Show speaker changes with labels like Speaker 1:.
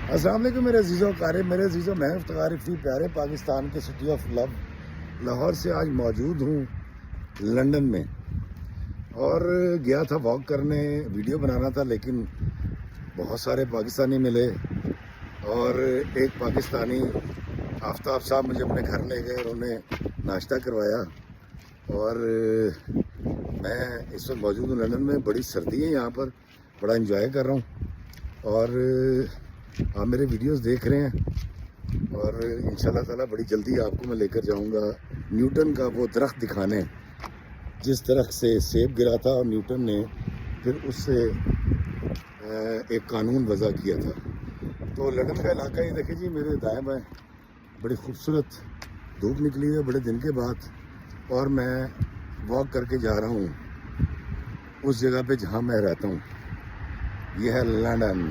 Speaker 1: السلام علیکم میرے عزیزوں قارب، میرے عزیزوں میں افتخار رفیع پیارے پاکستان کے سٹی آف لو لاہور سے آج موجود ہوں لندن میں، اور گیا تھا واک کرنے، ویڈیو بنانا تھا، لیکن بہت سارے پاکستانی ملے اور ایک پاکستانی آفتاب صاحب مجھے اپنے گھر لے گئے اور انہیں ناشتہ کروایا، اور میں اس وقت موجود ہوں لندن میں۔ بڑی سردی ہے یہاں پر، بڑا انجوائے کر رہا ہوں، اور آپ میرے ویڈیوز دیکھ رہے ہیں، اور انشاءاللہ تعالیٰ بڑی جلدی آپ کو میں لے کر جاؤں گا نیوٹن کا وہ درخت دکھانے، جس درخت سے سیب گرا تھا اور نیوٹن نے پھر اس سے ایک قانون وضع کیا تھا۔ تو لندن کا علاقہ یہ دیکھیں جی، میرے دائیں بائیں بڑی خوبصورت دھوپ نکلی ہے بڑے دن کے بعد، اور میں واک کر کے جا رہا ہوں اس جگہ پہ جہاں میں رہتا ہوں۔ یہ ہے لندن۔